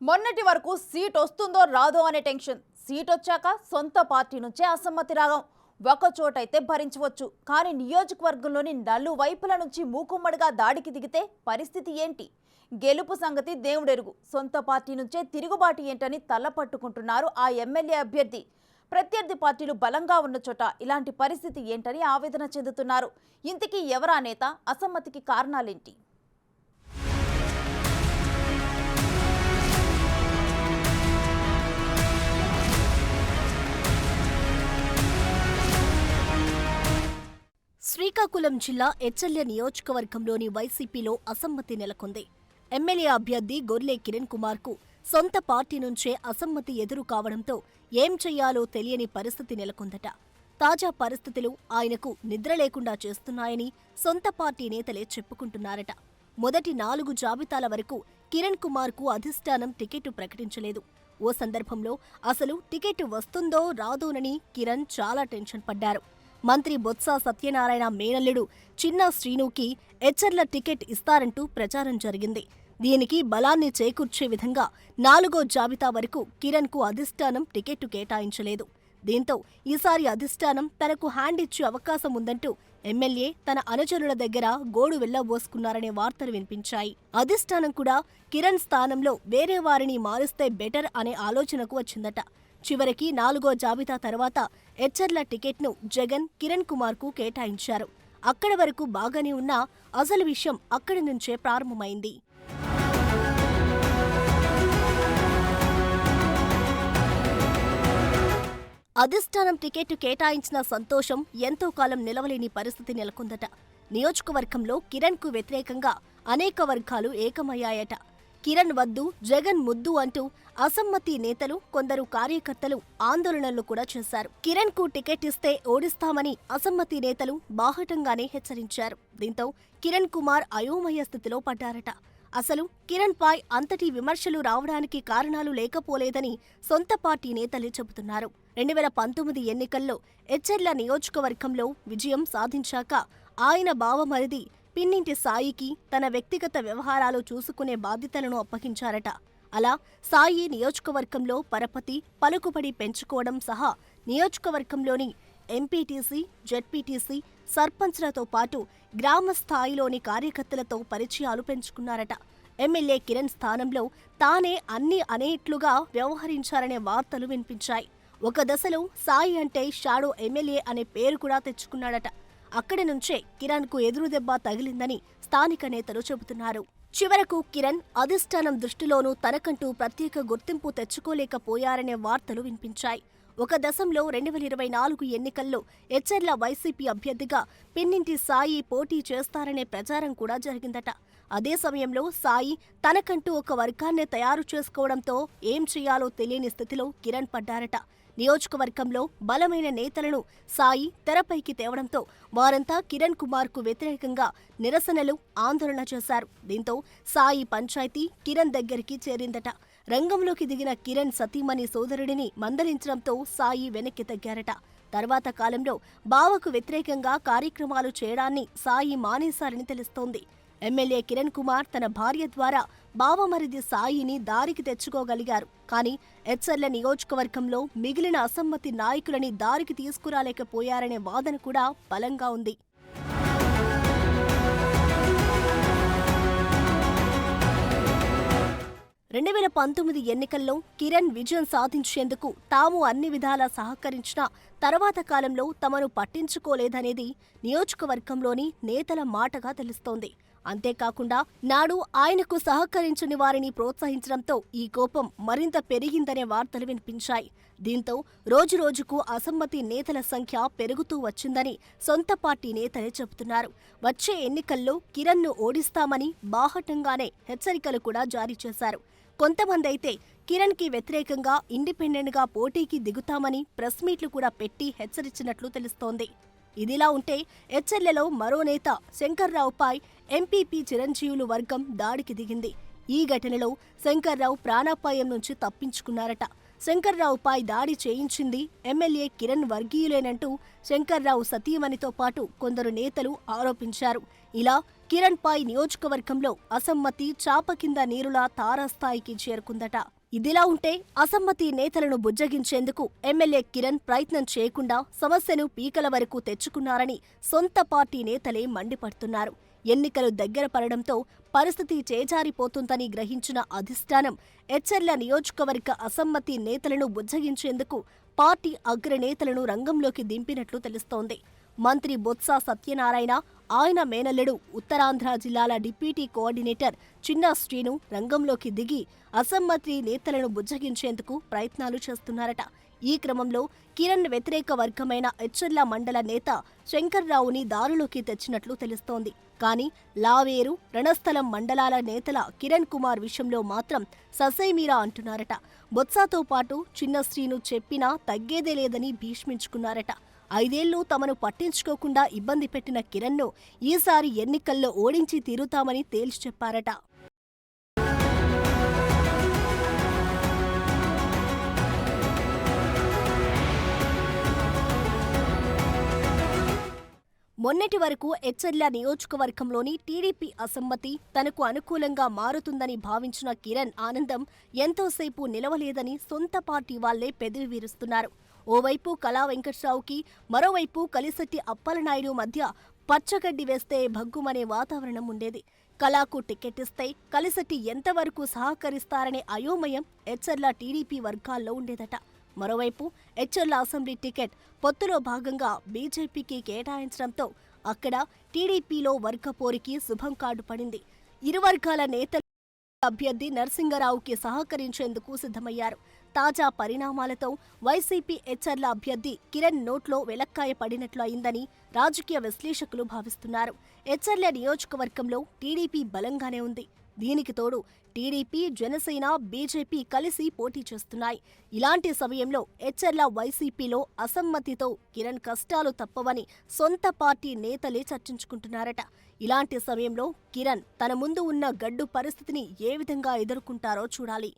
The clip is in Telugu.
మొన్నటి వరకు సీట్ వస్తుందో రాదో అనే టెన్షన్. సీట్ వచ్చాక సొంత పార్టీ నుంచే అసమ్మతి రాగం. ఒక చోటైతే భరించవచ్చు, కానీ నియోజకవర్గంలోని నలువైపుల నుంచి మూకుమ్మడిగా దాడికి దిగితే పరిస్థితి ఏంటి? గెలుపు సంగతి దేవుడెరుగు. సొంత పార్టీ నుంచే తిరుగుబాటు ఏంటని తలపట్టుకుంటున్నారు ఆ ఎమ్మెల్యే అభ్యర్థి. ప్రత్యర్థి పార్టీలు బలంగా ఉన్న చోట ఇలాంటి పరిస్థితి ఏంటని ఆవేదన చెందుతున్నారు. ఇంతకీ ఎవరా నేత? అసమ్మతికి కారణాలేంటి? శ్రీకాకుళం జిల్లా ఎచ్చెర్ల నియోజకవర్గంలోని వైసీపీలో అసమ్మతి నెలకొంది. ఎమ్మెల్యే అభ్యర్థి గొర్లె కిరణ్ కుమార్ కు సొంత పార్టీ నుంచే అసమ్మతి ఎదురు కావడంతో ఏం చెయ్యాలో తెలియని పరిస్థితి నెలకొందట. తాజా పరిస్థితులు ఆయనకు నిద్ర లేకుండా చేస్తున్నాయని సొంత పార్టీ నేతలే చెప్పుకుంటున్నారట. మొదటి 4 జాబితాల వరకు కిరణ్ కుమార్ కు అధిష్టానం టికెట్ ప్రకటించలేదు. ఓ సందర్భంలో అసలు టికెట్ వస్తుందో రాదోనని కిరణ్ చాలా టెన్షన్ పడ్డారు. మంత్రి బొత్స సత్యనారాయణ మేనల్లుడు చిన్నా శ్రీనుకి ఎచ్చెర్ల టికెట్ ఇస్తారంటూ ప్రచారం జరిగింది. దీనికి బలాన్ని చేకూర్చే విధంగా 4వ జాబితా వరకు కిరణ్ కు అధిష్టానం టికెట్టు కేటాయించలేదు. దీంతో ఈసారి అధిష్టానం తనకు హ్యాండ్ ఇచ్చే అవకాశం ఉందంటూ ఎమ్మెల్యే తన అనుచరుల దగ్గర గోడు వెళ్లబోసుకున్నారనే వార్తలు వినిపించాయి. అధిష్టానం కూడా కిరణ్ స్థానంలో వేరే వారిని మారిస్తే బెటర్ అనే ఆలోచనకు వచ్చిందట. చివరికి 4వ జాబితా తర్వాత ఎచ్చెర్ల టికెట్ను జగన్ కిరణ్ కుమార్ కు కేటాయించారు. అక్కడి వరకు బాగానే ఉన్నా అసలు విషయం అక్కడి నుంచే ప్రారంభమైంది. అధిష్టానం టికెట్ కేటాయించిన సంతోషం ఎంతో కాలం నిలవలేని పరిస్థితి నెలకొందట. నియోజకవర్గంలో కిరణ్ కు వ్యతిరేకంగా అనేక వర్గాలు ఏకమయ్యాయట. కిరణ్ వద్దు, జగన్ ముద్దు అంటూ అసమ్మతి నేతలు, కొందరు కార్యకర్తలు ఆందోళనలు కూడా చేశారు. కిరణ్ కు టికెట్ ఇస్తే ఓడిస్తామని అసమ్మతి నేతలు బాహటంగానే హెచ్చరించారు. దీంతో కిరణ్ కుమార్ అయోమయ స్థితిలో పడ్డారట. అసలు కిరణ్ పై అంతటి విమర్శలు రావడానికి కారణాలు లేకపోలేదని సొంత పార్టీ నేతలే చెబుతున్నారు. 2019 ఎన్నికల్లో ఎచ్చెర్ల నియోజకవర్గంలో విజయం సాధించాక ఆయన బావమరిది పిన్నింటి సాయికి తన వ్యక్తిగత వ్యవహారాలు చూసుకునే బాధ్యతలను అప్పగించారట. అలా సాయి నియోజకవర్గంలో పరపతి, పలుకుబడి పెంచుకోవడం సహా నియోజకవర్గంలోని ఎంపీటీసీ, జెడ్పీటీసీ, సర్పంచ్లతో పాటు గ్రామ స్థాయిలోని కార్యకర్తలతో పరిచయాలు పెంచుకున్నారట. ఎమ్మెల్యే కిరణ్ స్థానంలో తానే అన్నీ అనేట్లుగా వ్యవహరించారనే వార్తలు వినిపించాయి. ఒక దశలో సాయి అంటే షాడో ఎమ్మెల్యే అనే పేరు కూడా తెచ్చుకున్నాడట. అక్కడి నుంచే కిరణ్ కు ఎదురుదెబ్బ తగిలిందని స్థానిక నేతలు చెబుతున్నారు. చివరకు కిరణ్ అధిష్టానం దృష్టిలోనూ తనకంటూ ప్రత్యేక గుర్తింపు తెచ్చుకోలేకపోయారనే వార్తలు వినిపించాయి. ఒక దశంలో 2024 ఎన్నికల్లో ఎచ్చెర్ల వైసీపీ అభ్యర్థిగా పిన్నింటి సాయి పోటీ చేస్తారనే ప్రచారం కూడా జరిగిందట. అదే సమయంలో సాయి తనకంటూ ఒక వర్గాన్నే తయారు చేసుకోవడంతో ఏం చేయాలో తెలియని స్థితిలో కిరణ్ పడ్డారట. నియోజకవర్గంలో బలమైన నేతలను సాయి తెరపైకి తేవడంతో వారంతా కిరణ్ కుమార్ కు వ్యతిరేకంగా నిరసనలు, ఆందోళన చేశారు. దీంతో సాయి పంచాయతీ కిరణ్ దగ్గరికి చేరిందట. రంగంలోకి దిగిన కిరణ్ సతీమణి సోదరుడిని మందలించడంతో సాయి వెనక్కి తగ్గారట. తర్వాత కాలంలో బావకు వ్యతిరేకంగా కార్యక్రమాలు చేయడాన్ని సాయి మానేశారని తెలుస్తోంది. ఎమ్మెల్యే కిరణ్ కుమార్ తన భార్య ద్వారా బావమరిది సాయిని దారికి తెచ్చుకోగలిగారు. కానీ ఎచ్చెర్ల నియోజకవర్గంలో మిగిలిన అసమ్మతి నాయకులని దారికి తీసుకురాలేకపోయారనే వాదన కూడా బలంగా ఉంది. రెండు 2019 ఎన్నికల్లో కిరణ్ విజయం సాధించేందుకు తాము అన్ని విధాలా సహకరించినా తర్వాత కాలంలో తమను పట్టించుకోలేదనేది నియోజకవర్గంలోని నేతల మాటగా తెలుస్తోంది. అంతేకాకుండా నాడు ఆయనకు సహకరించని వారిని ప్రోత్సహించడంతో ఈ కోపం మరింత పెరిగిందనే వార్తలు వినిపించాయి. దీంతో రోజురోజుకు అసమ్మతి నేతల సంఖ్య పెరుగుతూ వచ్చిందని సొంత పార్టీ నేతలే చెబుతున్నారు. వచ్చే ఎన్నికల్లో కిరణ్ను ఓడిస్తామని బాహటంగానే హెచ్చరికలు కూడా జారీ చేశారు. కొంతమందైతే కిరణ్ కి వ్యతిరేకంగా ఇండిపెండెంట్ గా పోటీకి దిగుతామని ప్రెస్ మీట్లు కూడా పెట్టి హెచ్చరించినట్లు తెలుస్తోంది. ఇదిలా ఉంటే ఎచ్చెర్లలో మరో నేత శంకర్రావుపై ఎంపీపీ చిరంజీవులు వర్గం దాడికి దిగింది. ఈ ఘటనలో శంకర్రావు ప్రాణాపాయం నుంచి తప్పించుకున్నారట. శంకర్రావుపై దాడి చేయించింది ఎమ్మెల్యే కిరణ్ వర్గీయులేనంటూ శంకర్రావు సతీమణితో పాటు కొందరు నేతలు ఆరోపించారు. ఇలా కిరణ్ పై నియోజకవర్గంలో అసమ్మతి చాప కింద నీరులా తారాస్థాయికి చేరుకుందట. ఇదిలా ఉంటే అసమ్మతి నేతలను బుజ్జగించేందుకు ఎమ్మెల్యే కిరణ్ ప్రయత్నం చేయకుండా సమస్యను పీకల వరకు తెచ్చుకున్నారని సొంత పార్టీ నేతలే మండిపడుతున్నారు. ఎన్నికలు దగ్గర పడడంతో పరిస్థితి చేజారిపోతుందని గ్రహించిన అధిష్టానం ఎచ్చెర్ల నియోజకవర్గ అసమ్మతి నేతలను బుజ్జగించేందుకు పార్టీ అగ్రనేతలను రంగంలోకి దింపినట్లు తెలుస్తోంది. మంత్రి బొత్స సత్యనారాయణ, ఆయన మేనల్లుడు ఉత్తరాంధ్ర జిల్లాల డిప్యూటీ కోఆర్డినేటర్ చిన్న శ్రీను రంగంలోకి దిగి అసమ్మతి నేతలను బుజ్జగించేందుకు ప్రయత్నాలు చేస్తున్నారట. ఈ క్రమంలో కిరణ్ వ్యతిరేక వర్గమైన ఎచ్చెర్ల మండల నేత శంకర్రావుని దారిలోకి తెచ్చినట్లు తెలుస్తోంది. కానీ లావేరు, రణస్థలం మండలాల నేతల కిరణ్ కుమార్ విషయంలో మాత్రం ససేమీరా అంటున్నారట. బొత్సతో పాటు చిన్న శ్రీను చెప్పినా తగ్గేదే లేదని భీష్మించుకున్నారట. 5 ఏళ్లు తమను పట్టించుకోకుండా ఇబ్బంది పెట్టిన కిరణ్ను ఈసారి ఎన్నికల్లో ఓడించి తీరుతామని తేల్చి చెప్పారట. మొన్నటి వరకు ఎచ్చెర్ల నియోజకవర్గంలోని టీడీపీ అసమ్మతి తనకు అనుకూలంగా మారుతుందని భావించిన కిరణ్ ఆనందం ఎంతోసేపు నిలవలేదని సొంత పార్టీ వాళ్లే పెదవి విరుస్తున్నారు. ఓవైపు కళా వెంకట్రావుకి, మరోవైపు కలిశెట్టి అప్పలనాయుడు మధ్య పచ్చగడ్డి వేస్తే భగ్గుమనే వాతావరణం ఉండేది. కళాకు టికెట్ ఇస్తే కలిశెట్టి ఎంతవరకు సహకరిస్తారనే అయోమయం ఎచ్చెర్ల టీడీపీ వర్గాల్లో ఉండేదట. మరోవైపు ఎచ్చెర్ల అసెంబ్లీ టికెట్ పొత్తులో భాగంగా బీజేపీకి కేటాయించడంతో అక్కడ టీడీపీలో వర్గపోరికి శుభం కార్డు పడింది. ఇరు వర్గాల నేతలు అభ్యర్థి నరసింగరావుకి సహకరించేందుకు సిద్ధమయ్యారు. తాజా పరిణామాలతో వైసీపీ ఎచ్చెర్ల అభ్యర్థి కిరణ్ నోట్లో వెలక్కాయ పడినట్లు అయిందని రాజకీయ విశ్లేషకులు భావిస్తున్నారు. ఎచ్చెర్ల నియోజకవర్గంలో టీడీపీ బలంగానే ఉంది. దీనికి తోడు టీడీపీ, జనసేన, బీజేపీ కలిసి పోటీ చేస్తున్నాయి. ఇలాంటి సమయంలో ఎచ్చెర్ల వైసీపీలో అసమ్మతితో కిరణ్ కష్టాలు తప్పవని సొంత పార్టీ నేతలే చర్చించుకుంటున్నారట. ఇలాంటి సమయంలో కిరణ్ తన ముందు ఉన్న గడ్డు పరిస్థితిని ఏ విధంగా ఎదుర్కొంటారో చూడాలి.